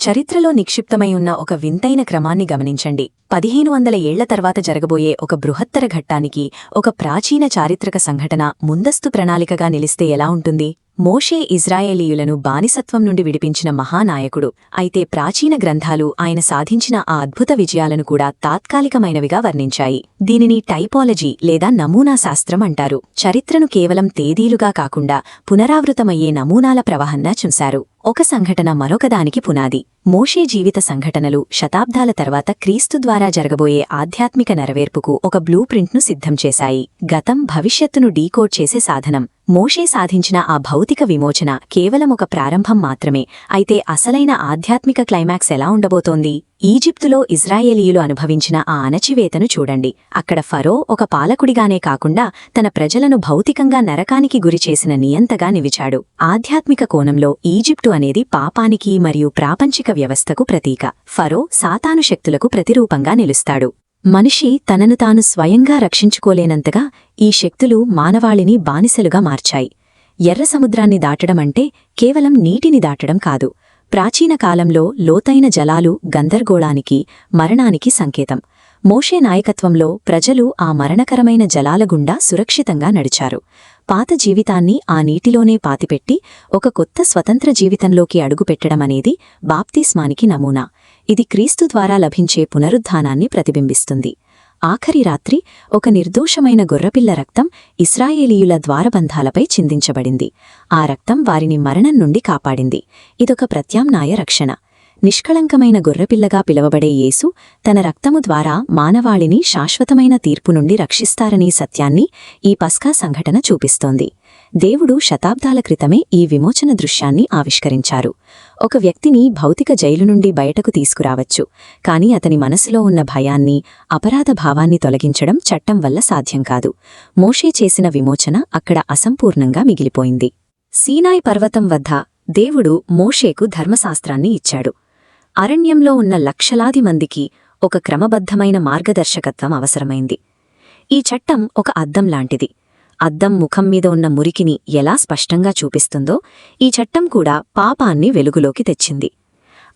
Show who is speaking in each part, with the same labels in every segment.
Speaker 1: చరిత్రలో నిక్షిప్తమై ఉన్న ఒక వింతైన క్రమాన్ని గమనించండి. 1500 ఏళ్ల తర్వాత జరగబోయే ఒక బృహత్తర ఘట్టానికి ఒక ప్రాచీన చారిత్రక సంఘటన ముందస్తు ప్రణాళికగా నిలిస్తే ఎలా ఉంటుంది? మోషే ఇజ్రాయేలీయులను బానిసత్వం నుండి విడిపించిన మహానాయకుడు. అయితే ప్రాచీన గ్రంథాలు ఆయన సాధించిన ఆ అద్భుత విజయాలను కూడా తాత్కాలికమైనవిగా వర్ణించాయి. దీనిని టైపాలజీ లేదా నమూనా శాస్త్రం అంటారు. చరిత్రను కేవలం తేదీలుగా కాకుండా పునరావృతమయ్యే నమూనాల ప్రవాహంగా చూశారు. ఒక సంఘటన మరొకదానికి పునాది. మోషే జీవిత సంఘటనలు శతాబ్దాల తర్వాత క్రీస్తు ద్వారా జరగబోయే ఆధ్యాత్మిక నెరవేర్పుకు ఒక బ్లూ ప్రింట్ను సిద్ధం చేశాయి. గతం భవిష్యత్తును డీకోడ్ చేసే సాధనం. మోషే సాధించిన ఆ భౌతిక విమోచన కేవలం ఒక ప్రారంభం మాత్రమే. అయితే అసలైన ఆధ్యాత్మిక క్లైమాక్స్ ఎలా ఉండబోతోంది? ఈజిప్టులో ఇజ్రాయేలీయులు అనుభవించిన ఆ అణచివేతను చూడండి. అక్కడ ఫరో ఒక పాలకుడిగానే కాకుండా తన ప్రజలను భౌతికంగా నరకానికి గురిచేసిన నియంతగా నిలిచాడు. ఆధ్యాత్మిక కోణంలో ఈజిప్టు అనేది పాపానికి మరియు ప్రాపంచిక వ్యవస్థకు ప్రతీక. ఫరో సాతాను శక్తులకు ప్రతిరూపంగా నిలుస్తాడు. మనిషి తనను తాను స్వయంగా రక్షించుకోలేనంతగా ఈ శక్తులు మానవాళిని బానిసలుగా మార్చాయి. ఎర్ర సముద్రాన్ని దాటడమంటే కేవలం నీటిని దాటడం కాదు. ప్రాచీన కాలంలో లోతైన జలాలు గందరగోళానికి, మరణానికి సంకేతం. మోషే నాయకత్వంలో ప్రజలు ఆ మరణకరమైన జలాల గుండా సురక్షితంగా నడిచారు. పాత జీవితాన్ని ఆ నీటిలోనే పాతిపెట్టి ఒక కొత్త స్వతంత్ర జీవితంలోకి అడుగుపెట్టడమనేది బాప్తిస్మానికి నమూనా. ఇది క్రీస్తు ద్వారా లభించే పునరుద్ధానాన్ని ప్రతిబింబిస్తుంది. ఆఖరి రాత్రి ఒక నిర్దోషమైన గొర్రెపిల్ల రక్తం ఇశ్రాయేలీయుల ద్వారబంధాలపై చిందించబడింది. ఆ రక్తం వారిని మరణం నుండి కాపాడింది. ఇదొక ప్రత్యామ్నాయ రక్షణ. నిష్కళంకమైన గొర్రెపిల్లగా పిలవబడే యేసు తన రక్తము ద్వారా మానవాళిని శాశ్వతమైన తీర్పు నుండి రక్షిస్తారనే సత్యాన్ని ఈ పస్కా సంఘటన చూపిస్తోంది. దేవుడు శతాబ్దాల క్రితమే ఈ విమోచన దృశ్యాన్ని ఆవిష్కరించారు. ఒక వ్యక్తిని భౌతిక జైలు నుండి బయటకు తీసుకురావచ్చు, కాని అతని మనసులో ఉన్న భయాన్ని, అపరాధ భావాన్ని తొలగించడం చట్టం వల్ల సాధ్యం కాదు. మోషే చేసిన విమోచన అక్కడ అసంపూర్ణంగా మిగిలిపోయింది. సీనాయి పర్వతం వద్ద దేవుడు మోషేకు ధర్మశాస్త్రాన్ని ఇచ్చాడు. అరణ్యంలో ఉన్న లక్షలాది మందికి ఒక క్రమబద్ధమైన మార్గదర్శకత్వం అవసరమైంది. ఈ చట్టం ఒక అద్దం లాంటిది. అద్దం ముఖం మీద ఉన్న మురికిని ఎలా స్పష్టంగా చూపిస్తుందో, ఈ చట్టం కూడా పాపాన్ని వెలుగులోకి తెచ్చింది.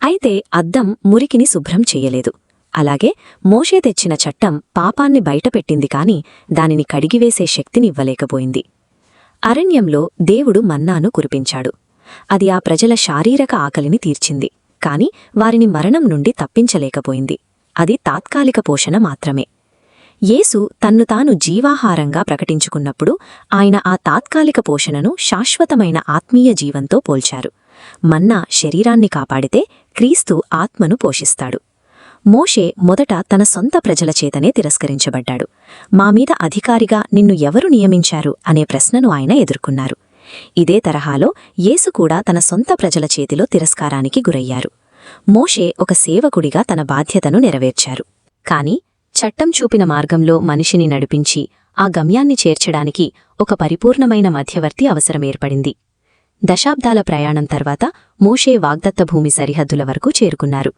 Speaker 1: అయితే అద్దం మురికిని శుభ్రం చెయ్యలేదు. అలాగే మోషే తెచ్చిన చట్టం పాపాన్ని బయటపెట్టింది కాని దానిని కడిగివేసే శక్తినివ్వలేకపోయింది. అరణ్యంలో దేవుడు మన్నాను కురిపించాడు. అది ఆ ప్రజల శారీరక ఆకలిని తీర్చింది, కాని వారిని మరణం నుండి తప్పించలేకపోయింది. అది తాత్కాలిక పోషణ మాత్రమే. యేసు తన్ను తాను జీవాహారంగా ప్రకటించుకున్నప్పుడు ఆయన ఆ తాత్కాలిక పోషణను శాశ్వతమైన ఆత్మీయ జీవంతో పోల్చారు. మన్నా శరీరాన్ని కాపాడితే క్రీస్తు ఆత్మను పోషిస్తాడు. మోషే మొదట తన సొంత ప్రజల చేతనే తిరస్కరించబడ్డాడు. మామీద అధికారిగా నిన్ను ఎవరు నియమించారు అనే ప్రశ్నను ఆయన ఎదుర్కొన్నారు. ఇదే తరహాలో యేసు కూడా తన సొంత ప్రజల చేతిలో తిరస్కారానికి గురయ్యారు. మోషే ఒక సేవకుడిగా తన బాధ్యతను నెరవేర్చారు. కాని చట్టం చూపిన మార్గంలో మనిషిని నడిపించి ఆ గమ్యాన్ని చేర్చడానికి ఒక పరిపూర్ణమైన మధ్యవర్తి అవసరమేర్పడింది. దశాబ్దాల ప్రయాణం తర్వాత మోషే వాగ్దత్త భూమి సరిహద్దుల వరకు చేరుకున్నారు.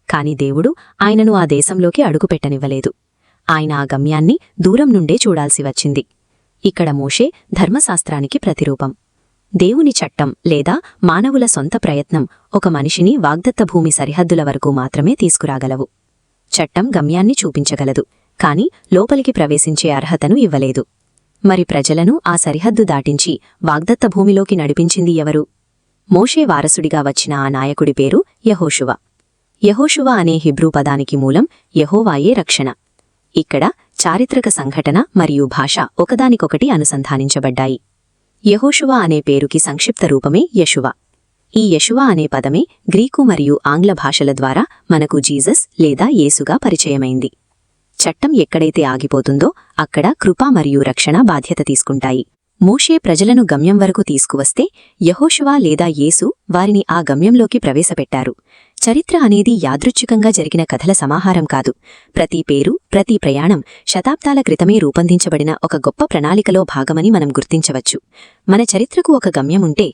Speaker 1: కాని దేవుడు ఆయనను ఆ దేశంలోకి అడుగుపెట్టనివ్వలేదు. ఆయన ఆ గమ్యాన్ని దూరం నుండే చూడాల్సి వచ్చింది. ఇక్కడ మోషే ధర్మశాస్త్రానికి ప్రతిరూపం. దేవుని చట్టం లేదా మానవుల సొంత ప్రయత్నం ఒక మనిషిని వాగ్దత్త భూమి సరిహద్దుల వరకు మాత్రమే తీసుకురాగలవు. చట్టం గమ్యాన్ని చూపించగలదు, కాని లోపలికి ప్రవేశించే అర్హతను ఇవ్వలేదు. మరి ప్రజలను ఆ సరిహద్దు దాటించి వాగ్దత్త భూమిలోకి నడిపించింది ఎవరు? మోషే వారసుడిగా వచ్చిన ఆ నాయకుడి పేరు యెహోషువ. యెహోషువ అనే హిబ్రూ పదానికి మూలం యెహోవాయే రక్షణ. ఇక్కడ చారిత్రక సంఘటన మరియు భాష ఒకదానికొకటి అనుసంధానించబడ్డాయి. యెహోషువ అనే పేరుకి సంక్షిప్త రూపమే యెషువ. ఈ యెషువ అనే పదమే గ్రీకు మరియు ఆంగ్ల భాషల ద్వారా మనకు జీసస్ లేదా యేసుగా పరిచయమైంది. చట్టం ఎక్కడైతే ఆగిపోతుందో అక్కడ కృప మరియు రక్షణ బాధ్యత తీసుకుంటాయి. మోషే ప్రజలను గమ్యం వరకు తీసుకువస్తే యెహోషువ లేదా యేసు వారిని ఆ గమ్యంలోకి ప్రవేశపెట్టారు. చరిత్ర అనేది యాదృచ్ఛికంగా జరిగిన కథల సమాహారం కాదు. ప్రతి పేరు, ప్రతి ప్రయాణం శతాబ్దాల క్రితమే రూపొందించబడిన ఒక గొప్ప ప్రణాళికలో భాగమని మనం గుర్తించవచ్చు. మన చరిత్రకు ఒక గమ్యముంటే